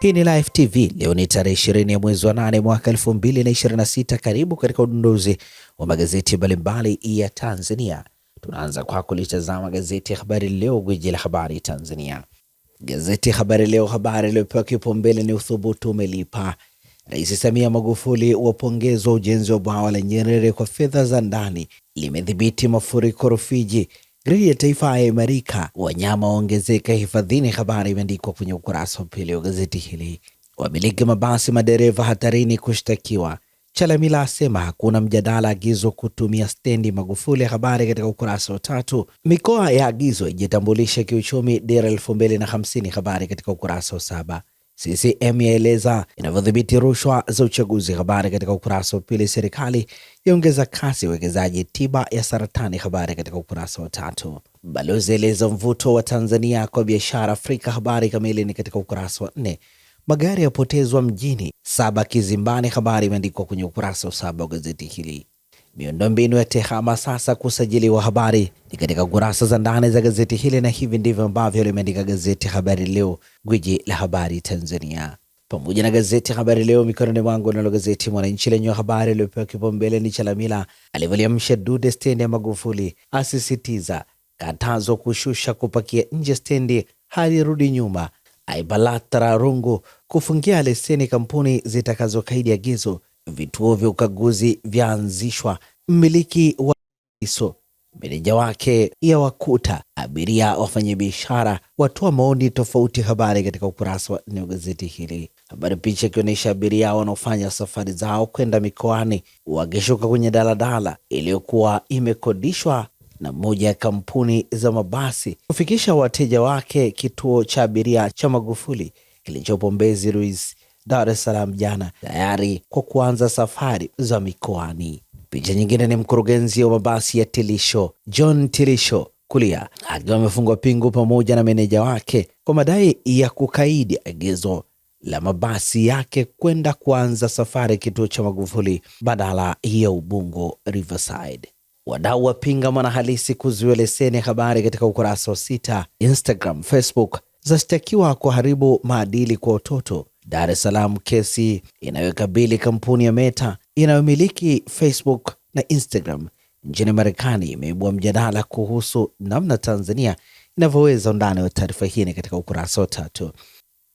Hii ni Live TV. Leo ni tarehe 20 ya mwezi wa 8 mwaka 2026. Karibu katika udondozi wa magazeti mbalimbali ya Tanzania. Tunaanza kwa kulitazama gazeti ya Habari Leo, gwiji la habari Tanzania. Gazeti ya Habari Leo, habari iliyopewa kipaumbele ni uthubutu umelipa. Rais Samia Magufuli wapongezwa ujenzi wa bwawa la Nyerere kwa fedha za ndani. Limedhibiti mafuriko Rufiji. Gridi ya taifa yaimarika, wanyama waongezeka hifadhini. Habari imeandikwa kwenye ukurasa wa pili wa gazeti hili. Wamiliki mabasi madereva hatarini kushtakiwa. Chalamila asema hakuna mjadala, agizo kutumia stendi Magufuli. Habari katika ukurasa wa tatu. Mikoa ya agizo ijitambulisha kiuchumi dira 2050. Habari katika ukurasa wa saba. CCM yaeleza inavyodhibiti rushwa za uchaguzi. Habari katika ukurasa wa pili. Serikali yaongeza kasi uwekezaji tiba ya saratani. Habari katika ukurasa wa tatu. Balozi eleza mvuto wa Tanzania kwa biashara Afrika. Habari kamili ni katika ukurasa wa 4. Magari yapotezwa mjini, 7 kizimbani. Habari imeandikwa kwenye ukurasa wa 7 wa gazeti hili. Miundombinu ya TEHAMA sasa kusajiliwa. Habari ni katika kurasa za ndani za gazeti hili, na hivi ndivyo ambavyo limeandika gazeti Habari Leo, gwiji la habari Tanzania. Pamoja na gazeti Habari Leo mikononi mwangu, nalo gazeti Mwananchi lenye habari iliyopewa kipaumbele ni Chalamila alivyoliamsha dude stendi ya Magufuli, asisitiza katazo kushusha kupakia nje stendi hadi rudi nyuma. Aibalatra Rungu kufungia leseni kampuni zitakazokaidi agizo. Vituo vya ukaguzi vyaanzishwa. Mmiliki wa iso meneja wake ya wakuta abiria wafanyabiashara watoa maoni tofauti. Habari katika ukurasa wa 4 wa gazeti hili. Habari picha ikionyesha abiria wanaofanya safari zao kwenda mikoani wakishuka kwenye daladala iliyokuwa imekodishwa na moja ya kampuni za mabasi kufikisha wateja wake kituo cha abiria cha Magufuli kilichopo Mbezi Luis, Dar es Salaam jana, tayari kwa kuanza safari za mikoani. Picha nyingine ni mkurugenzi wa mabasi ya Tilisho, John Tilisho kulia, akiwa amefungwa pingu pamoja na meneja wake kwa madai ya kukaidi agizo la mabasi yake kwenda kuanza safari kituo cha Magufuli badala ya Ubungo Riverside. Wadau wapinga Mwanahalisi kuzuia leseni. Habari katika ukurasa wa 6. Instagram, Facebook zashtakiwa kuharibu maadili kwa watoto. Dar es Salaam, kesi inayokabili kampuni ya Meta inayomiliki Facebook na Instagram nchini Marekani imeibua mjadala kuhusu namna Tanzania inavyoweza. Undani wa taarifa hii ni katika ukurasa wa 3.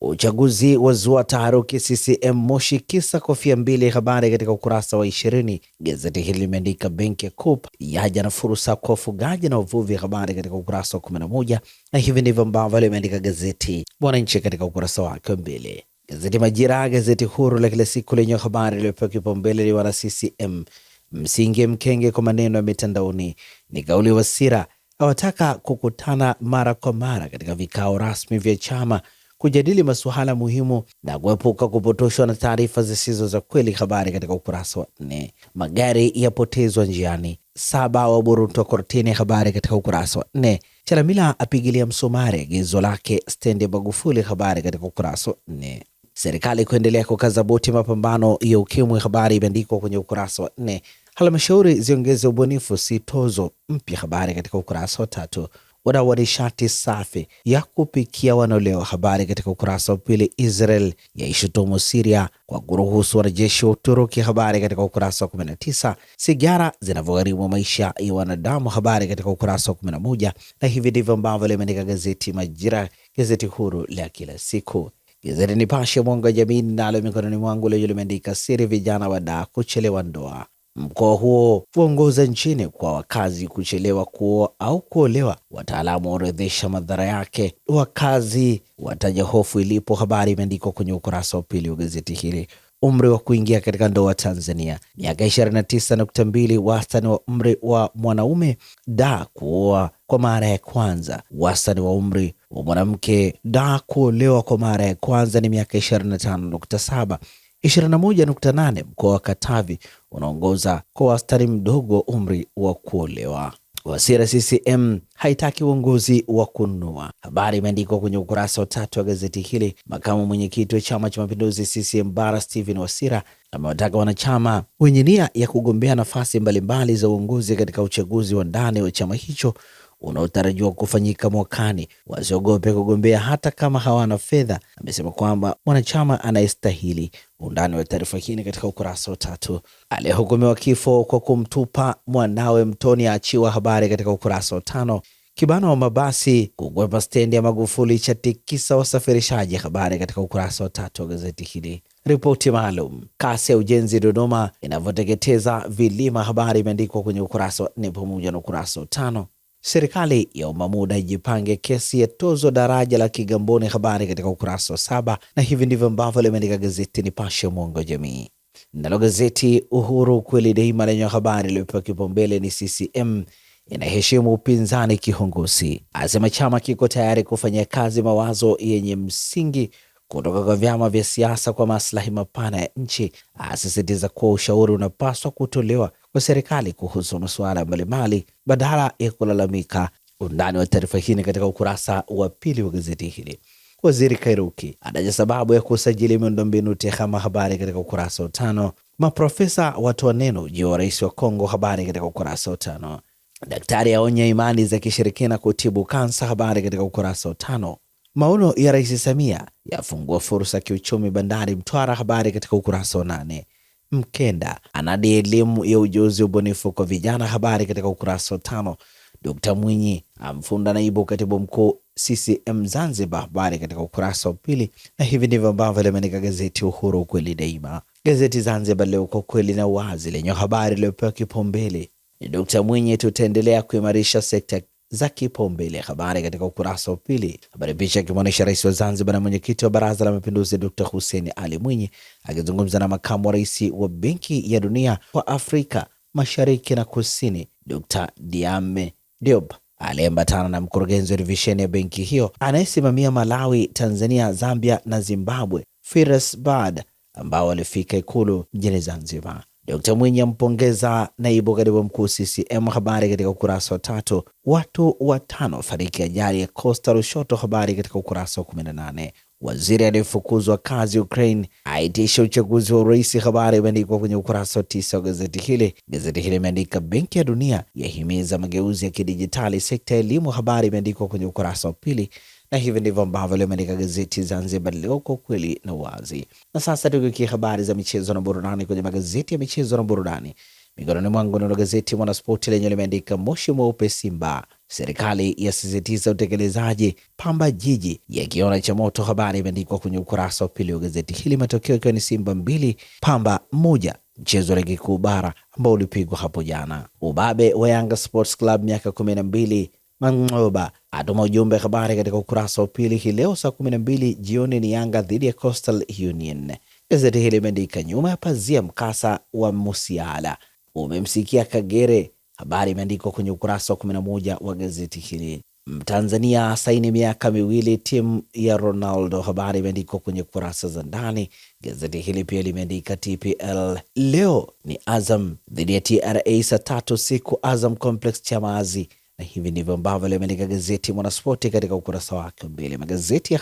Uchaguzi wazua taharuki CCM Moshi kisa kofia mbili. Habari katika ukurasa wa 20. Gazeti hili limeandika benki ya Coop yaja na fursa kwa wafugaji na wavuvi. Habari katika ukurasa wa 11, na hivi ndivyo ambavyo limeandika gazeti Mwananchi katika ukurasa wake mbele. Gazeti Majira, gazeti huru la kila siku lenye habari iliyopewa kipaumbele ni wana CCM msingi mkenge kwa maneno ya mitandaoni. Ni kauli Wasira hawataka kukutana mara kwa mara katika vikao rasmi vya chama kujadili masuala muhimu na kuepuka kupotoshwa na taarifa zisizo za kweli. Habari katika ukurasa wa 4. Magari yapotezwa njiani, 7 waburutwa kortini. Habari katika ukurasa wa 4. Chalamila apigilia msumari agizo lake stendi ya Magufuli. Habari katika ukurasa wa 4. Serikali kuendelea kukaza buti mapambano ya ukimwi. Habari imeandikwa kwenye ukurasa wa 4. Halmashauri ziongeze ubunifu si tozo mpya. Habari katika ukurasa wa 3. Wadau wa nishati safi ya kupikia wanaolewa. Habari katika ukurasa wa 2. Israel yaishutumu Syria kwa kuruhusu wanajeshi wa Uturuki. Habari katika ukurasa wa 19. Sigara zinavyogharimu maisha ya wanadamu. Habari katika ukurasa wa 11, na hivi ndivyo ambavyo limeandika gazeti Majira, gazeti huru la kila siku. Gazeti Nipashe mwanga wa jamii nalo mikononi mwangu leo limeandika siri vijana wadaa kuchelewa ndoa. Mkoa huo huongoza nchini kwa wakazi kuchelewa kuoa au kuolewa. Wataalamu waorodhesha madhara yake, wakazi wataja hofu ilipo. Habari imeandikwa kwenye ukurasa wa 2 wa gazeti hili. Umri wa kuingia katika ndoa Tanzania miaka 29.2, wastani wa umri wa mwanaume da kuoa kwa mara ya kwanza. Wastani wa umri wa mwanamke da kuolewa kwa mara ya kwanza ni miaka 25.7. 21.8. Mkoa wa Katavi unaongoza kwa wastani mdogo umri wa kuolewa. Wasira CCM haitaki uongozi wa kununua. Habari imeandikwa kwenye ukurasa wa 3 wa gazeti hili. Makamu mwenyekiti wa Chama cha Mapinduzi CCM Bara Stephen Wasira amewataka wanachama wenye nia ya kugombea nafasi mbalimbali za uongozi katika uchaguzi wa ndani wa chama hicho unaotarajiwa kufanyika mwakani wasiogope kugombea hata kama hawana fedha. Amesema kwamba mwanachama anayestahili. Undani wa taarifa hii katika ukurasa wa 3. Aliyehukumiwa kifo kwa kumtupa mwanawe mtoni aachiwa, habari katika ukurasa wa 5. Kibano wa mabasi kukwepa stendi ya Magufuli cha tikisa wasafirishaji, habari katika ukurasa wa 3 wa gazeti hili. Ripoti maalum kasi ya ujenzi Dodoma inavyoteketeza vilima, habari imeandikwa kwenye ukurasa wa 4 pamoja na ukurasa wa 5. Serikali ya Muda ijipange kesi ya tozo daraja la Kigamboni, habari katika ukurasa wa 7. Na hivi ndivyo ambavyo limeandika gazeti Nipashe mwanga wa jamii. Nalo gazeti Uhuru kweli daima lenye habari iliyopewa kipaumbele ni CCM inaheshimu upinzani kihongosi, asema chama kiko tayari kufanyia kazi mawazo yenye msingi kutoka kwa vyama vya siasa kwa maslahi mapana ya nchi, asisitiza kuwa ushauri unapaswa kutolewa kwa serikali kuhusu masuala mbalimbali badala ya kulalamika. Undani wa taarifa hii katika ukurasa wa 2 wa gazeti hili. Waziri Kairuki anaja sababu ya kusajili miundombinu TEHAMA, habari katika ukurasa wa 5. Maprofesa watoa neno juu ya rais wa Kongo, habari katika ukurasa wa 5. Daktari aonya imani za kishirikina kutibu kansa, habari katika ukurasa wa 5. Maono ya Rais Samia yafungua fursa kiuchumi bandari Mtwara, habari katika ukurasa wa 8. Mkenda anadi elimu ya ujuzi ubunifu kwa vijana, habari katika ukurasa wa 5. Dr. Mwinyi amfunda naibu katibu mkuu CCM Zanzibar, habari katika ukurasa wa 2. Na hivi ndivyo ambavyo limeandika gazeti Uhuru kweli daima. Gazeti Zanzibar Leo kwa kweli na uwazi lenye habari iliyopewa kipaumbele ni Dr. Mwinyi, tutaendelea kuimarisha sekta za kipaumbele, habari katika ukurasa wa 2. Habari picha ikimwonyesha rais wa Zanzibar na mwenyekiti wa Baraza la Mapinduzi Dr. Hussein Ali Mwinyi akizungumza na makamu wa rais wa Benki ya Dunia kwa Afrika Mashariki na Kusini Dr. Diame Diop, aliyeambatana na mkurugenzi wa divisheni ya benki hiyo anayesimamia Malawi, Tanzania, Zambia na Zimbabwe Firas Bad, ambao walifika Ikulu mjini Zanzibar. Dr. Mwinyi ampongeza naibu katibu mkuu CCM, habari katika ukurasa wa 3. Watu 5 fariki ajali ya Costa Lushoto, habari katika ukurasa wa 18. Waziri aliyefukuzwa kazi Ukraine aitisha uchaguzi wa urais, habari imeandikwa kwenye ukurasa wa 9 wa gazeti hili. Gazeti hili imeandika Benki ya Dunia yahimiza mageuzi ya kidijitali sekta ya elimu, habari imeandikwa kwenye ukurasa wa 2. Na hivi ndivyo ambavyo limeandika gazeti Zanzibar Leo kwa kweli na wazi. Na sasa tukikia habari za michezo na burudani kwenye magazeti ya michezo na burudani. Mikononi mwangu na gazeti Mwanaspoti lenye limeandika moshi mweupe Simba, serikali yasisitiza utekelezaji, Pamba Jiji yakiona cha moto, habari imeandikwa kwenye ukurasa wa 2 wa gazeti hili. Matokeo ikiwa ni Simba 2 Pamba 1, mchezo wa ligi kuu bara ambao ulipigwa hapo jana. Ubabe wa Yanga Sports Club miaka 12 Mangoba atuma ujumbe, habari katika ukurasa wa 2. Hii leo saa 12 jioni ni Yanga dhidi ya Coastal Union. Gazeti hili limeandika nyuma ya pazia mkasa wa Musiala umemsikia Kagere, habari imeandikwa kwenye ukurasa wa 11 wa gazeti hili. Mtanzania saini miaka 2 timu ya Ronaldo, habari imeandikwa kwenye kurasa za ndani. Gazeti hili pia limeandika TPL leo ni Azam dhidi ya TRA saa 3 usiku Azam Complex Chamazi. Na hivi ndivyo ambavyo limeandika gazeti Mwanaspoti katika ukurasa wake mbele. Magazeti ya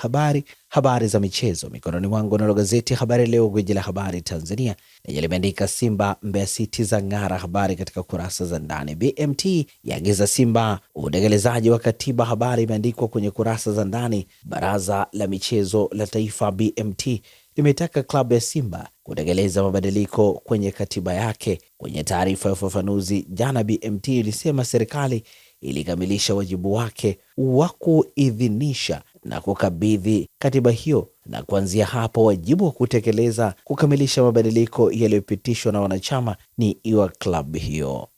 habari za michezo mikononi mwangu, nalo gazeti Habari Leo gwiji la habari Tanzania lenye limeandika Simba Mbeya City za ng'ara, habari katika kurasa za ndani. BMT yaagiza Simba utekelezaji wa katiba, habari imeandikwa kwenye kurasa za ndani. Baraza la michezo la taifa BMT limetaka klabu ya Simba kutekeleza mabadiliko kwenye katiba yake. Kwenye taarifa ya ufafanuzi jana, BMT ilisema serikali ilikamilisha wajibu wake wa kuidhinisha na kukabidhi katiba hiyo, na kuanzia hapo wajibu wa kukamilisha mabadiliko yaliyopitishwa na wanachama ni iwa klabu hiyo.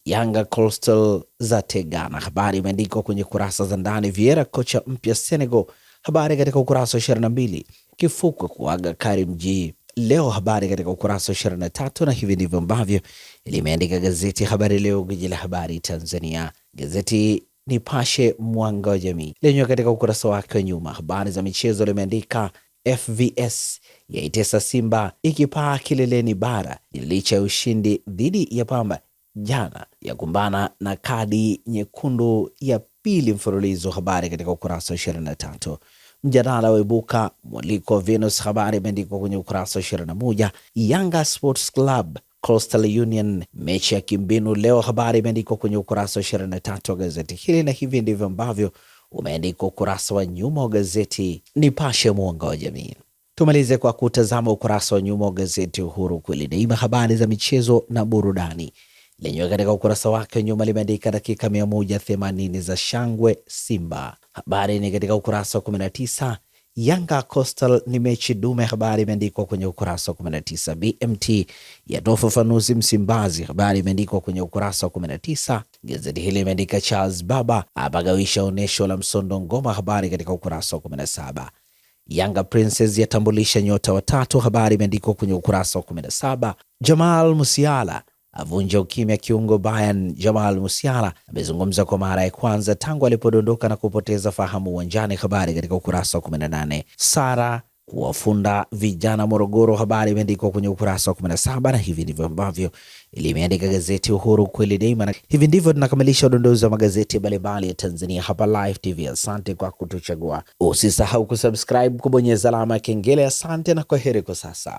Yanga Coastal za tegana, habari imeandikwa kwenye kurasa za ndani. Vieira kocha mpya Senegal, habari katika ukurasa wa 22. Kifukwe kuaga Karim G leo, habari katika ukurasa wa 23. Na hivi ndivyo ambavyo limeandika gazeti Habari Leo gwiji la habari Tanzania. Gazeti Nipashe mwanga wa jamii lenyewe katika ukurasa wake wa nyuma, habari za michezo limeandika FVS yaitesa Simba ikipaa kileleni bara licha ya ushindi dhidi ya Pamba jana, ya kumbana na kadi nyekundu ya pili mfululizo, habari katika ukurasa wa 23. Mjadala waibuka mwaliko wa Venus, habari imeandikwa kwenye ukurasa wa 21. Yanga Sports Club Coastal Union, mechi ya kimbinu leo. Habari imeandikwa kwenye ukurasa wa 23 wa gazeti hili, na hivi ndivyo ambavyo umeandikwa ukurasa wa nyuma wa gazeti Nipashe mwanga wa jamii. Tumalize kwa kutazama ukurasa wa nyuma wa gazeti Uhuru kweli daima, habari za michezo na burudani. Lenyewe katika ukurasa wake wa nyuma limeandika dakika 180 za shangwe Simba. Habari ni katika ukurasa wa 19. Yanga Coastal ni mechi dume. Habari imeandikwa kwenye ukurasa wa 19. BMT yatoa ufafanuzi Msimbazi. Habari imeandikwa kwenye ukurasa wa 19. Gazeti hili imeandika Charles Baba apagawisha onesho la Msondo Ngoma. Habari katika ukurasa wa 17. Yanga Princess yatambulisha nyota watatu. Habari imeandikwa kwenye ukurasa wa 17. Jamal Musiala avunja ukimya kiungo Bayern. Jamal Musiala amezungumza kwa mara ya kwanza tangu alipodondoka na kupoteza fahamu uwanjani. Habari katika ukurasa wa 18. Sara kuwafunda vijana Morogoro. Habari imeandikwa kwenye ukurasa wa 17, na hivi ndivyo ambavyo limeandika gazeti Uhuru kweli daima. Na hivi ndivyo tunakamilisha udondozi wa magazeti mbalimbali ya Tanzania hapa Live TV. Asante kwa kutuchagua. Usisahau kusubscribe, kubonyeza alama ya kengele. Asante na kwaheri kwa sasa.